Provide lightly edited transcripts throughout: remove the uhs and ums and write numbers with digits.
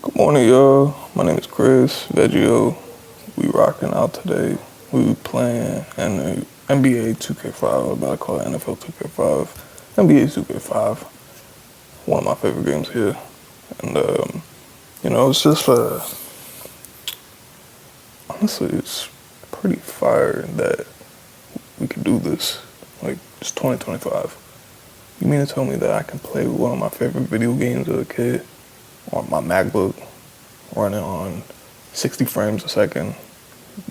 Good morning, y'all. My name is Chris, Veggieo. We rocking out today. We playing in the NBA 2K5, about to call it NFL 2K5. NBA 2K5, one of my favorite games here. And, it's just, honestly, it's pretty fire that we can do this. Like, it's 2025. You mean to tell me that I can play one of my favorite video games as a kid on my MacBook, running on 60 frames a second,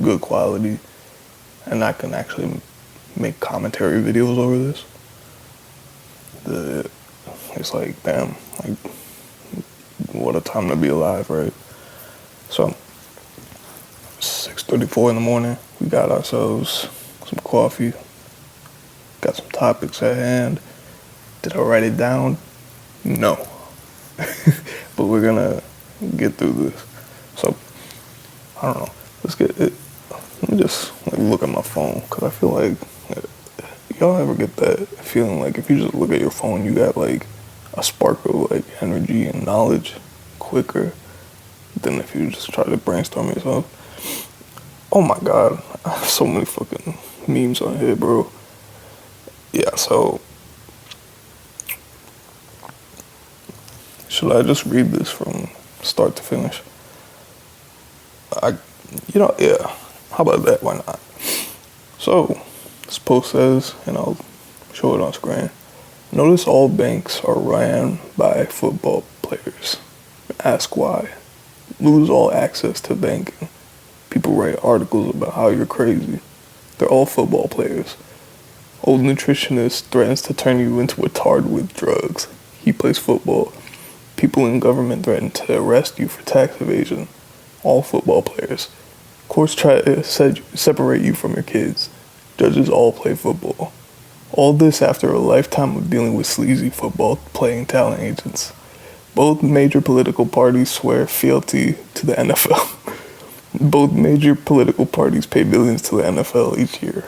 good quality, and I can actually make commentary videos over this? It's like, damn, like, what a time to be alive, right? So, 6:34 in the morning, we got ourselves some coffee, got some topics at hand. Did I write it down? No. But we're gonna get through this. So, I don't know. Let me just look at my phone, because I feel like, y'all ever get that feeling like if you just look at your phone, you got like a spark of like energy and knowledge quicker than if you just try to brainstorm yourself? Oh my God, I have so many fucking memes on here, bro. Yeah, so should I just read this from start to finish? Yeah, how about that? Why not? So, this post says, and I'll show it on screen. Notice all banks are ran by football players. Ask why. Lose all access to banking. People write articles about how you're crazy. They're all football players. Old nutritionist threatens to turn you into a tard with drugs. He plays football. People in government threaten to arrest you for tax evasion. All football players. Courts try to separate you from your kids. Judges all play football. All this after a lifetime of dealing with sleazy football playing talent agents. Both major political parties swear fealty to the NFL. Both major political parties pay billions to the NFL each year.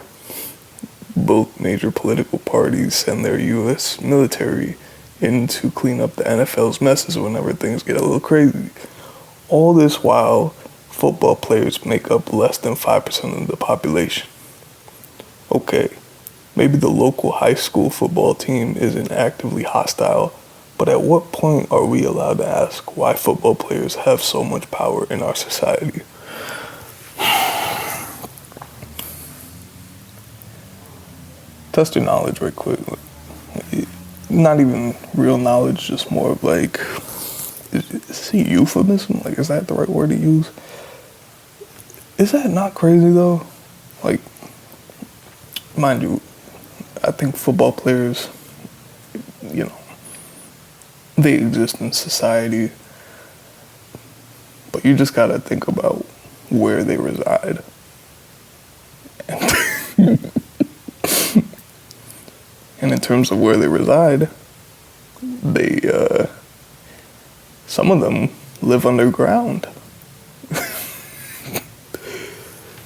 Both major political parties send their U.S. military in to clean up the NFL's messes whenever things get a little crazy. All this while, football players make up less than 5% of the population. Okay, maybe the local high school football team isn't actively hostile, but at what point are we allowed to ask why football players have so much power in our society? Test your knowledge right quick. Not even real knowledge, just more of like, is it euphemism? Like, is that the right word to use? Is that not crazy though? Like, mind you, I think football players, they exist in society, but you just gotta think about where they reside. And in terms of where they reside, some of them live underground.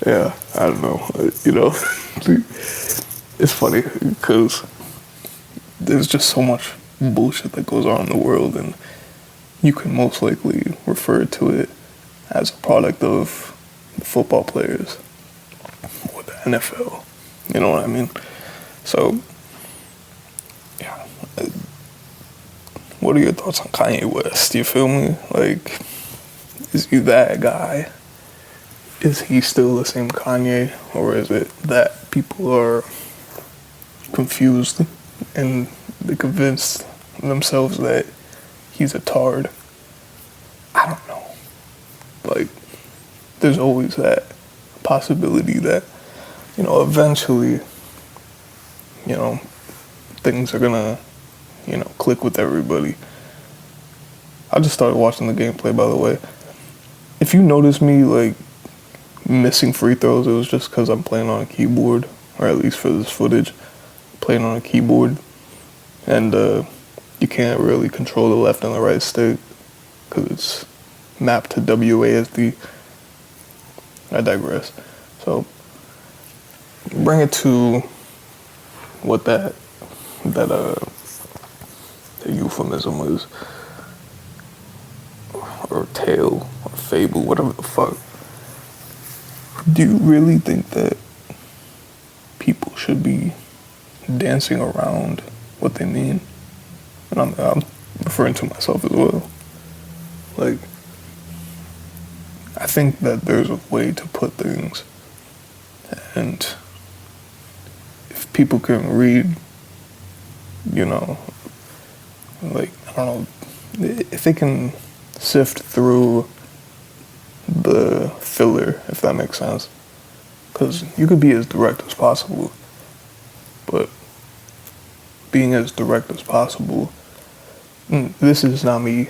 Yeah, I don't know. It's funny because there's just so much bullshit that goes on in the world, and you can most likely refer to it as a product of the football players or the NFL. You know what I mean? So, yeah. What are your thoughts on Kanye West? You feel me? Like, is he that guy? Is he still the same Kanye? Or is it that people are confused and they convince themselves that he's a tard? I don't know. Like, there's always that possibility that, eventually, things are gonna, click with everybody. I just started watching the gameplay, by the way. If you notice me, like, missing free throws, it was just because I'm playing on a keyboard, or at least for this footage, playing on a keyboard, and you can't really control the left and the right stick because it's mapped to WASD. I digress. So, bring it to what that the euphemism was. or tale or fable, whatever the fuck. Do you really think that people should be dancing around what they mean? And I'm referring to myself as well. Like, I think that there's a way to put things, and if people can read, you know, like, I don't know, if they can sift through the filler, if that makes sense. Because you could be as direct as possible, but being as direct as possible, this is not me,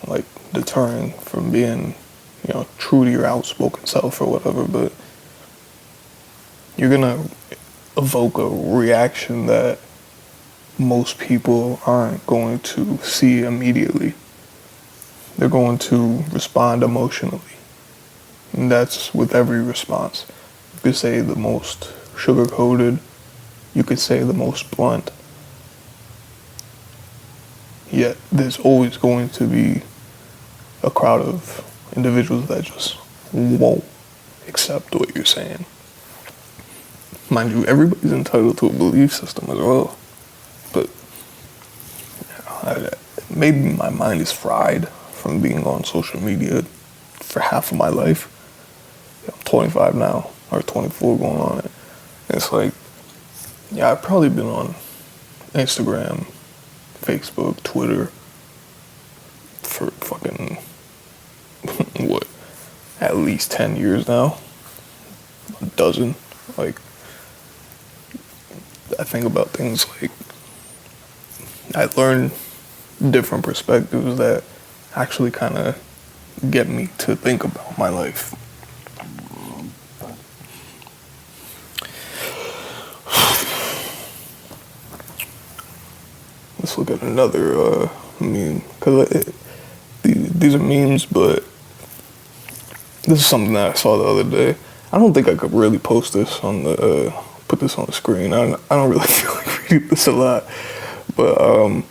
like, deterring from being, you know, true to your outspoken self or whatever, but you're gonna evoke a reaction that most people aren't going to see immediately. They're going to respond emotionally. And that's with every response. You could say the most sugar-coated, you could say the most blunt. Yet there's always going to be a crowd of individuals that just won't accept what you're saying. Mind you, everybody's entitled to a belief system as well. But maybe my mind is fried from being on social media for half of my life. I'm 25 now, or 24 going on it. It's like, yeah, I've probably been on Instagram, Facebook, Twitter for fucking, what, at least 10 years now? A dozen. Like, I think about things like, I learn different perspectives that actually kind of get me to think about my life. Let's look at another meme, because these are memes, but this is something that I saw the other day. I don't think I could really post this on the, put this on the screen. I don't really feel like reading this a lot, but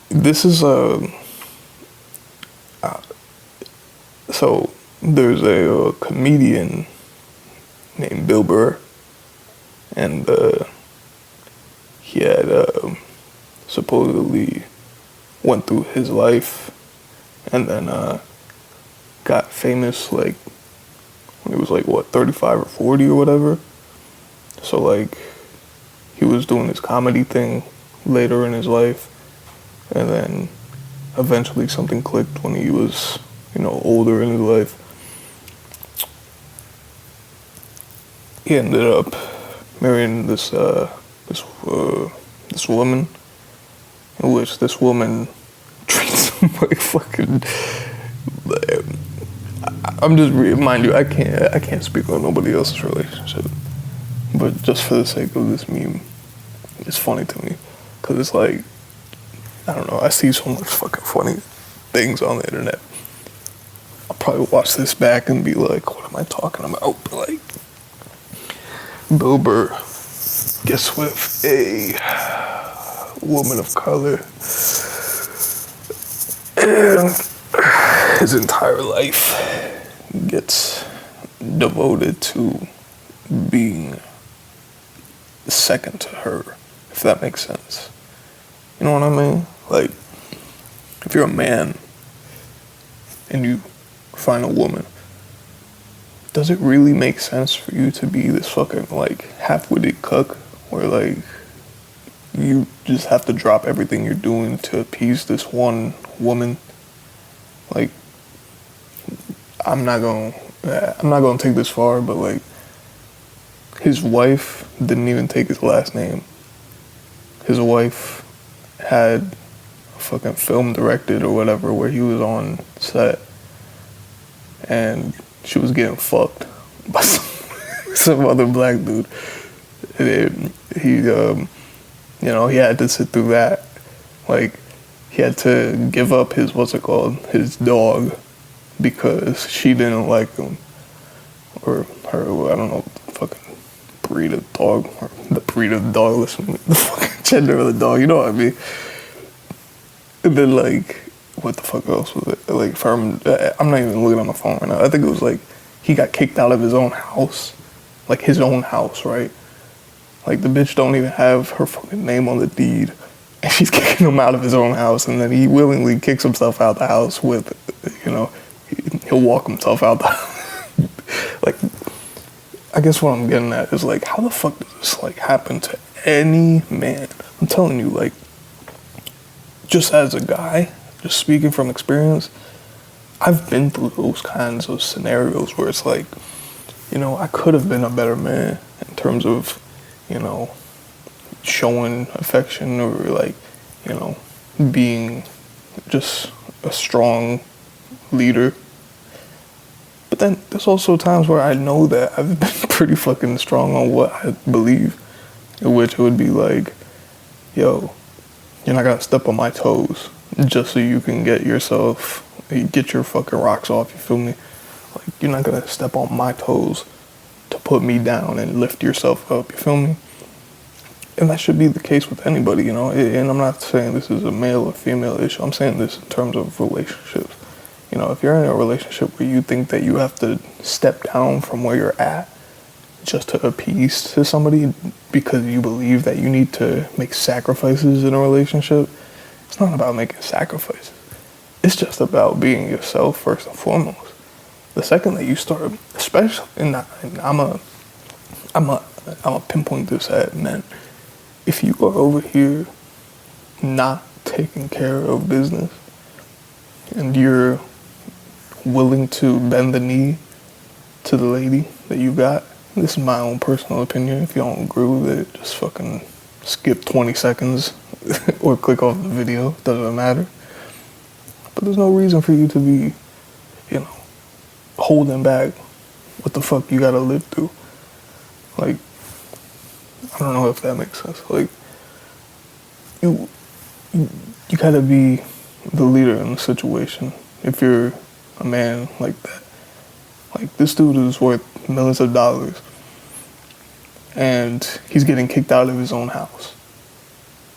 this is so there's a comedian named Bill Burr, and he had supposedly went through his life and then got famous like when he was like, what, 35 or 40 or whatever. So like he was doing his comedy thing later in his life, and then eventually something clicked when he was, you know, older in his life. He ended up marrying this woman, in which this woman treats him like fucking. I'm just mind you, I can't speak on nobody else's relationship, but just for the sake of this meme, it's funny to me, cause it's like, I don't know, I see so much fucking funny things on the internet. I'll probably watch this back and be like, what am I talking about? But like, Bill Burr gets with a woman of color, and his entire life gets devoted to being second to her, if that makes sense. You know what I mean? Like, if you're a man and you find a woman, does it really make sense for you to be this fucking, like, half-witted cuck where, like, you just have to drop everything you're doing to appease this one woman? Like, I'm not gonna take this far, but, like, his wife didn't even take his last name. His wife had a fucking film directed or whatever where he was on set, and she was getting fucked by some other black dude. And he, you know, he had to sit through that. Like, he had to give up his, his dog, because she didn't like him. Or her, I don't know, fucking breed of dog, or the breed of the dog, listen, the fucking gender of the dog, you know what I mean? And then, like, what the fuck else was it? Like, if I'm not even looking at my phone right now. I think it was like he got kicked out of his own house, like his own house, right? Like the bitch don't even have her fucking name on the deed, and she's kicking him out of his own house, and then he willingly kicks himself out the house with, you know, he'll walk himself out the house. Like, I guess what I'm getting at is like, how the fuck does this like happen to any man? I'm telling you, like, just as a guy, just speaking from experience, I've been through those kinds of scenarios where it's like, you know, I could have been a better man in terms of, you know, showing affection or like, you know, being just a strong leader. But then there's also times where I know that I've been pretty fucking strong on what I believe, in which it would be like, yo, you're not gonna step on my toes just so you can get your fucking rocks off, you feel me? Like, you're not gonna step on my toes to put me down and lift yourself up, you feel me? And that should be the case with anybody, you know? And I'm not saying this is a male or female issue. I'm saying this in terms of relationships. You know, if you're in a relationship where you think that you have to step down from where you're at just to appease to somebody because you believe that you need to make sacrifices in a relationship, it's not about making sacrifices. It's just about being yourself first and foremost. The second that you start, especially, and I'm a pinpoint this at men. If you are over here not taking care of business and you're willing to bend the knee to the lady that you got, this is my own personal opinion. If you don't agree with it, just fucking skip 20 seconds or click off the video. Doesn't matter. But there's no reason for you to be, you know, holding back what the fuck you gotta live through. Like, I don't know if that makes sense. Like, you gotta be the leader in the situation if you're a man like that. Like, this dude is worth millions of dollars and he's getting kicked out of his own house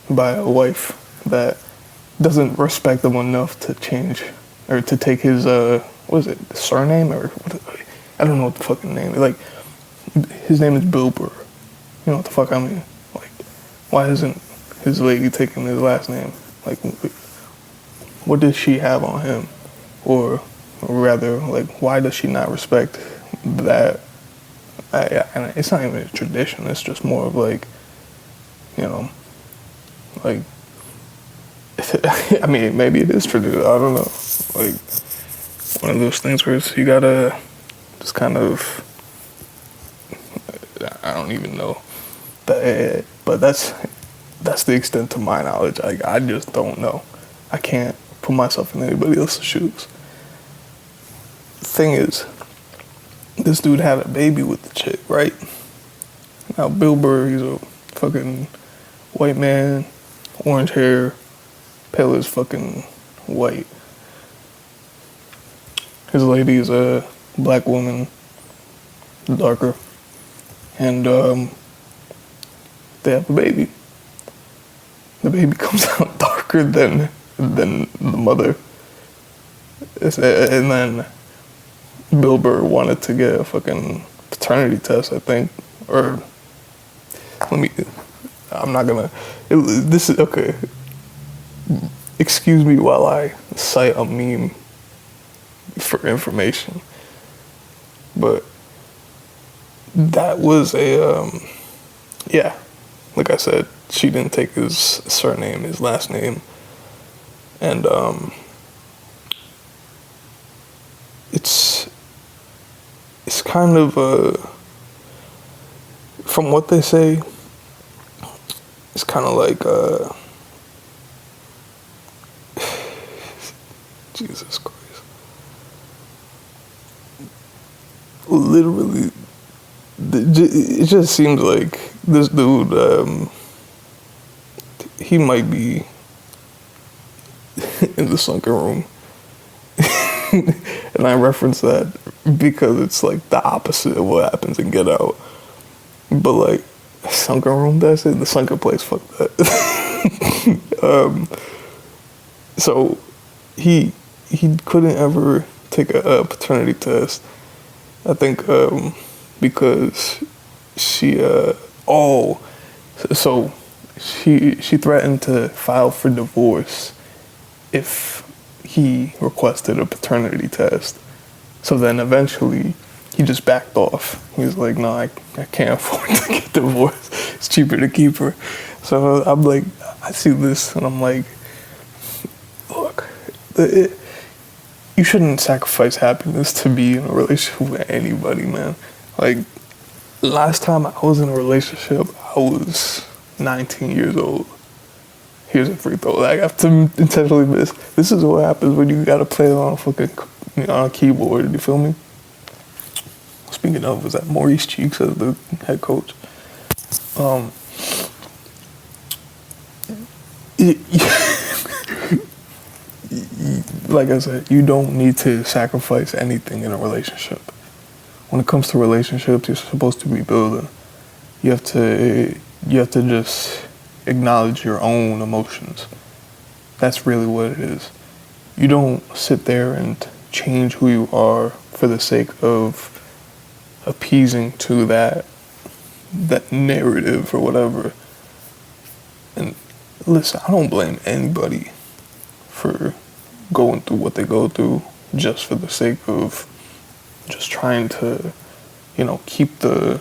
by a wife that doesn't respect him enough to change or to take his what is it, surname, or what, I don't know what the fucking name is. Like, his name is Bill Burr. You know what the fuck I mean? Like, why isn't his lady taking his last name? Like, what does she have on him? Or rather, like, why does she not respect that? And it's not even a tradition. It's just more of like, you know, like, I mean, maybe it is tradition. I don't know. Like, one of those things where it's, you gotta just kind of, I don't even know. But that's the extent to my knowledge. I just don't know. I can't put myself in anybody else's shoes. The thing is, this dude had a baby with the chick, right? Now, Bill Burr, he's a fucking white man, orange hair, pale as fucking white. His lady is a black woman, darker, and they have a baby. The baby comes out darker than the mother. And then Bill Burr wanted to get a fucking paternity test, I think, or I'm not gonna, this is, okay, excuse me while I cite a meme for information, but that was yeah, like I said, she didn't take his surname, his last name, and it's kind of from what they say, it's kind of like Jesus Christ. Literally, it just seems like this dude, he might be in the sunken room. And I reference that because it's like the opposite of what happens in Get Out. But like, sunken room, that's it, the sunken place, fuck that. So he couldn't ever take a paternity test. I think because she so she threatened to file for divorce if he requested a paternity test. So then eventually he just backed off. He was like, no, I can't afford to get divorced. It's cheaper to keep her. So I'm like, I see this and I'm like, look, you shouldn't sacrifice happiness to be in a relationship with anybody, man. Like, last time I was in a relationship, I was 19 years old. Here's a free throw. Like, I have to intentionally miss. This is what happens when you gotta play it on a fucking on a keyboard. You feel me? Speaking of, was that Maurice Cheeks as the head coach? Like I said, you don't need to sacrifice anything in a relationship. When it comes to relationships, you're supposed to be building. You have to just acknowledge your own emotions. That's really what it is. You don't sit there and change who you are for the sake of appeasing to that narrative or whatever. And listen, I don't blame anybody for going through what they go through just for the sake of just trying to, keep the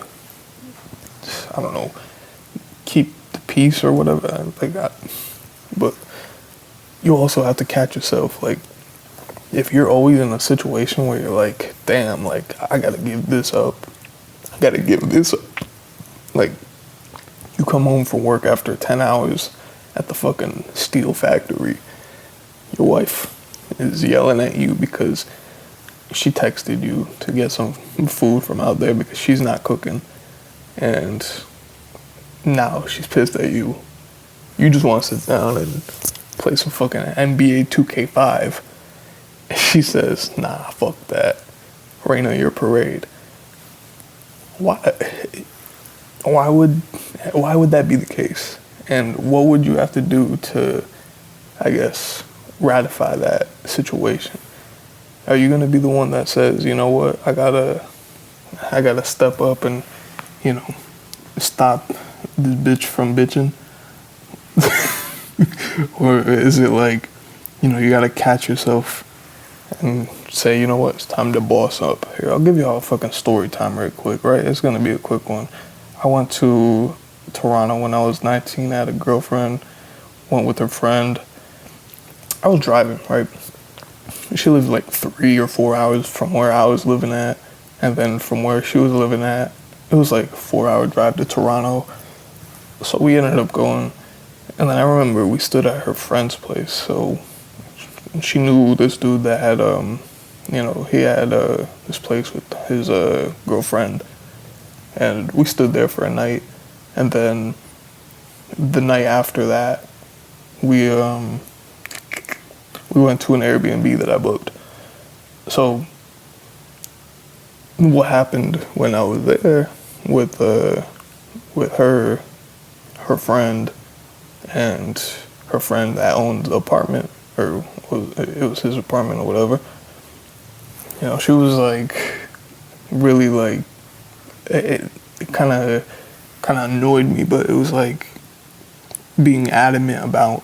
peace or whatever. But you also have to catch yourself. Like, if you're always in a situation where you're like, damn, like, I gotta give this up. Like, you come home from work after 10 hours at the fucking steel factory. Your wife is yelling at you because she texted you to get some food from out there because she's not cooking. And now she's pissed at you. You just want to sit down and play some fucking NBA 2K5. And she says, nah, fuck that. Rain on your parade. Why would that be the case? And what would you have to do to, I guess, ratify that situation? Are you gonna be the one that says, you know what, I gotta step up and, stop this bitch from bitching? Or is it like, you gotta catch yourself and say, you know what, it's time to boss up. Here, I'll give y'all a fucking story time real quick, right? It's gonna be a quick one. I went to Toronto when I was 19. I had a girlfriend, went with her friend. I was driving, right? She lived like 3 or 4 hours from where I was living at. And then from where she was living at, it was like a 4-hour drive to Toronto. So we ended up going. And then I remember we stood at her friend's place. So she knew this dude that had, he had this place with his girlfriend. And we stood there for a night. And then the night after that, we went to an Airbnb that I booked. So what happened when I was there with her friend and her friend that owned the apartment, or it was his apartment or whatever. She was like really like it kind of annoyed me, but it was like being adamant about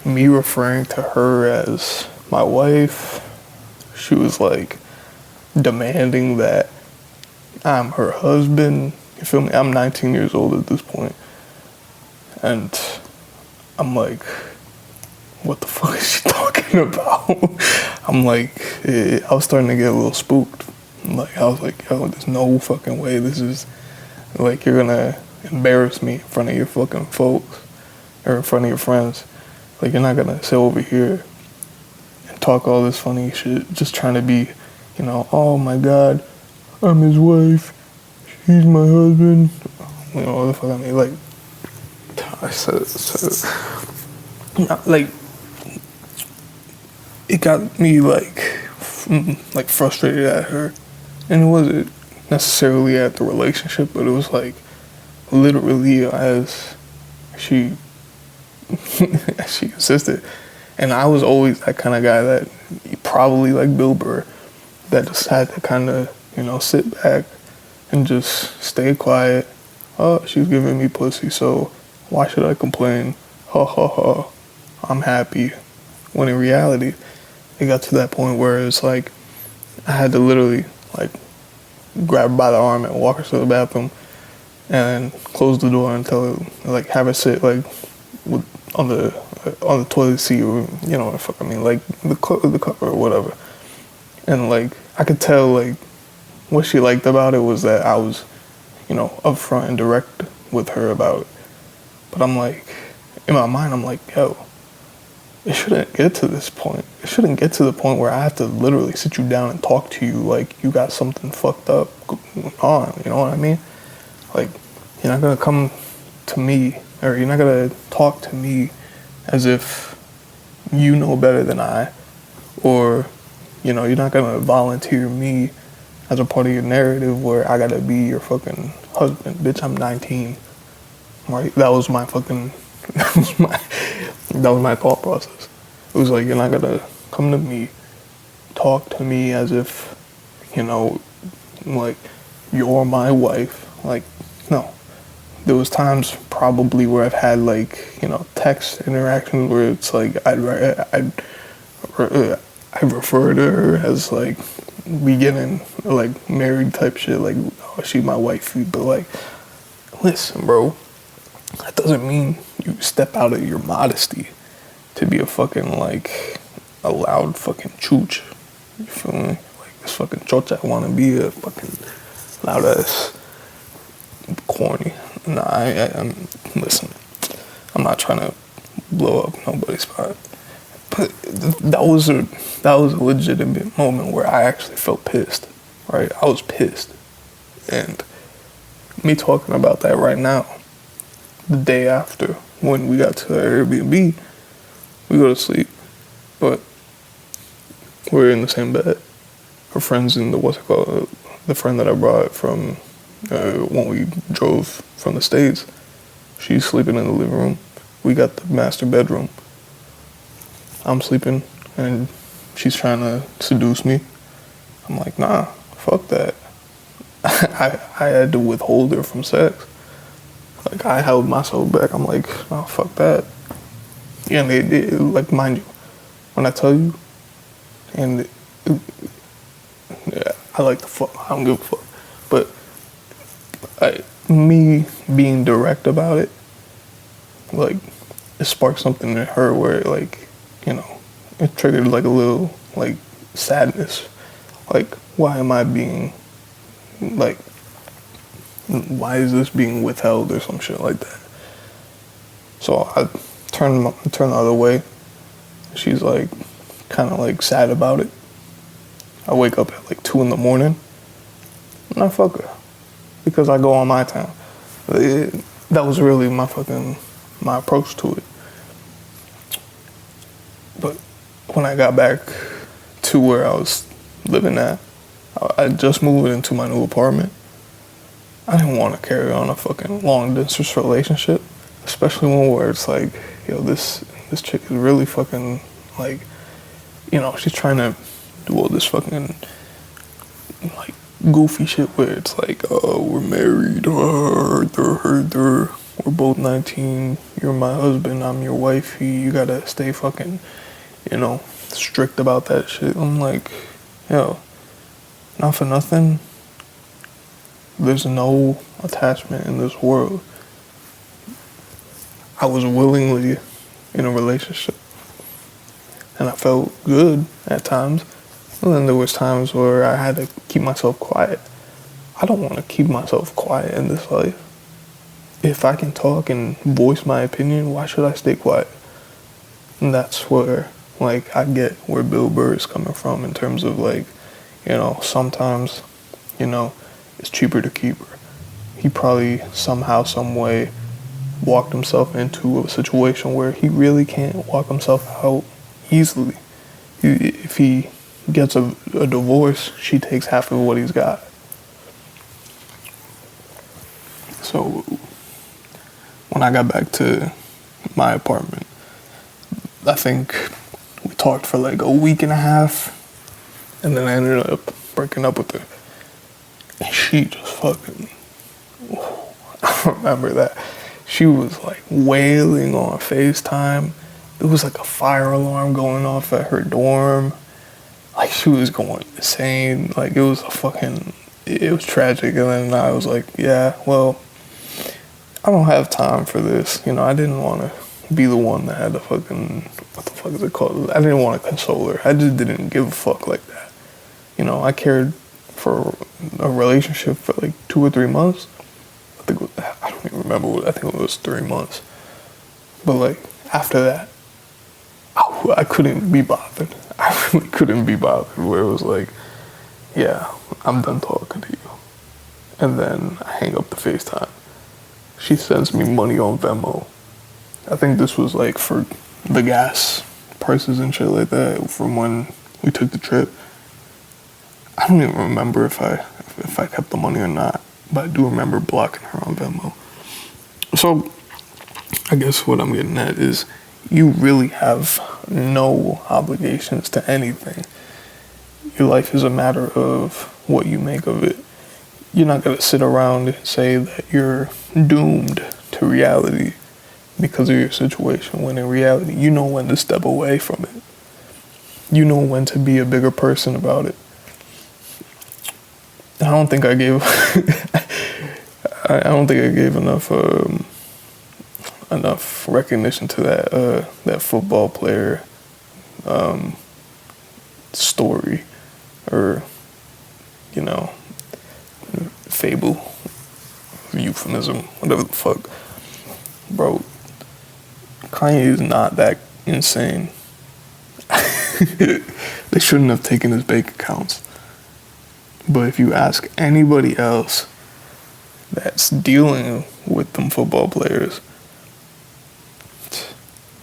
me referring to her as my wife. She was like demanding that I'm her husband. You feel me? I'm 19 years old at this point. And I'm like, what the fuck is she talking about? I'm like, I was starting to get a little spooked. Like, I was like, yo, there's no fucking way this is, like, you're gonna embarrass me in front of your fucking folks or in front of your friends. Like, you're not gonna sit over here and talk all this funny shit just trying to be, oh my God, I'm his wife, he's my husband. What the fuck I mean? Like, I said, like, it got me like frustrated at her. And it wasn't necessarily at the relationship, but it was like literally as she insisted. And I was always that kind of guy that probably like Bill Burr that just had to kind of, sit back and just stay quiet. Oh, she's giving me pussy, so why should I complain? Ha ha ha. I'm happy. When in reality, it got to that point where it's like I had to literally like grab her by the arm and walk her to the bathroom and close the door and tell her, like, have her sit like on the toilet seat, or what the fuck I mean, like the cover or whatever. And like I could tell like what she liked about it was that I was, upfront and direct with her about it. But I'm like, in my mind, I'm like, yo, it shouldn't get to this point. It shouldn't get to the point where I have to literally sit you down and talk to you like you got something fucked up going on. You know what I mean? Like, you're not gonna come to me, or you're not gonna talk to me as if you know better than I, or, you're not gonna volunteer me as a part of your narrative where I gotta be your fucking husband. Bitch, I'm 19. Right? That was my fucking, that was my thought process. It was like, you're not gonna come to me, talk to me as if, like, you're my wife. Like, no. There was times probably where I've had like, text interactions where it's like I'd refer to her as like we getting like married type shit, like, oh, she my wifey. But like, listen, bro, that doesn't mean you step out of your modesty to be a fucking like a loud fucking chooch. You feel me? Like this fucking chocha wanna be a fucking loud ass corny. Nah, I'm listen. I'm not trying to blow up nobody's spot, but that was a legitimate moment where I actually felt pissed. Right, I was pissed, and me talking about that right now, the day after when we got to the Airbnb, we go to sleep, but we're in the same bed. Her friend's in the the friend that I brought from when we drove from the States. She's sleeping in the living room. We got the master bedroom. I'm sleeping and she's trying to seduce me. I'm like, nah, fuck that. I had to withhold her from sex. Like, I held myself back. I'm like, oh, fuck that. Yeah, and like, mind you, when I tell you, and yeah, I like the fuck. I don't give a fuck. But me being direct about it, like, it sparked something in her where, like, it triggered like a little like sadness. Like, why am I being like, why is this being withheld or some shit like that? So I turn the other way. She's like kind of like sad about it. I wake up at like 2 a.m. and I fuck her because I go on my time. That was really my approach to it. But when I got back to where I was living at, I just moved into my new apartment. I didn't want to carry on a fucking long distance relationship, especially one where it's like, yo, this chick is really fucking like, she's trying to do all this fucking like goofy shit where it's like, oh, we're married, we're both 19, you're my husband, I'm your wifey, you gotta stay fucking, strict about that shit. I'm like, yo, not for nothing, there's no attachment in this world. I was willingly in a relationship, and I felt good at times. And then there was times where I had to keep myself quiet. I don't want to keep myself quiet in this life. If I can talk and voice my opinion, why should I stay quiet? And that's where, like, I get where Bill Burr is coming from in terms of, like, sometimes, it's cheaper to keep her. He probably somehow, some way walked himself into a situation where he really can't walk himself out easily. If he gets a divorce, she takes half of what he's got. So when I got back to my apartment, I think talked for like a week and a half, and then I ended up breaking up with her. And she just fucking, I remember that. She was like wailing on FaceTime. It was like a fire alarm going off at her dorm. Like she was going insane. Like it was tragic. And then I was like, yeah, well, I don't have time for this. You know, I didn't want to be the one that had to fucking, what the fuck is it called? I didn't want to console her. I just didn't give a fuck like that. You know, I cared for a relationship for like 2 or 3 months. I don't even remember. I think it was 3 months. But like after that, I couldn't be bothered. I really couldn't be bothered. Where it was like, yeah, I'm done talking to you. And then I hang up the FaceTime. She sends me money on Venmo. I think this was like for the gas prices and shit like that from when we took the trip. I don't even remember if I kept the money or not, but I do remember blocking her on Venmo. So I guess what I'm getting at is you really have no obligations to anything. Your life is a matter of what you make of it. You're not going to sit around and say that you're doomed to reality because of your situation, when in reality, you know when to step away from it. You know when to be a bigger person about it. I don't think I gave enough recognition to that football player story, or you know, fable, euphemism, whatever the fuck. Bro, Kanye is not that insane. They shouldn't have taken his bank accounts. But if you ask anybody else that's dealing with them football players,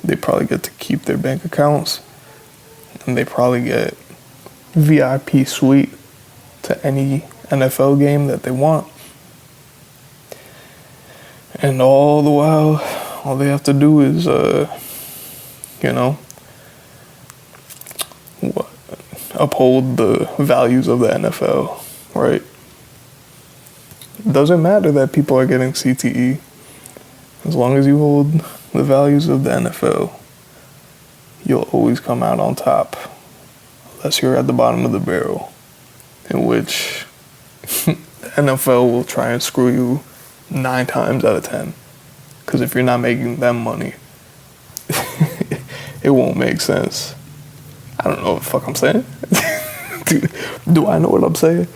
they probably get to keep their bank accounts, and they probably get VIP suite to any NFL game that they want. And all the while, all they have to do is, uphold the values of the NFL, right? It doesn't matter that people are getting CTE. As long as you hold the values of the NFL, you'll always come out on top. Unless you're at the bottom of the barrel, in which the NFL will try and screw you 9 times out of 10. Because if you're not making them money, it won't make sense. I don't know what the fuck I'm saying. Do I know what I'm saying?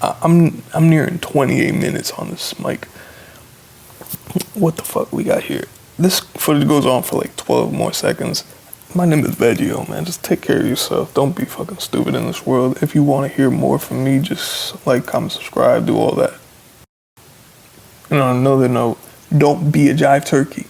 I'm nearing 28 minutes on this mic. What the fuck we got here? This footage goes on for like 12 more seconds. My name is Veggieo, man. Just take care of yourself. Don't be fucking stupid in this world. If you want to hear more from me, just like, comment, subscribe, do all that. And on another note, don't be a jive turkey.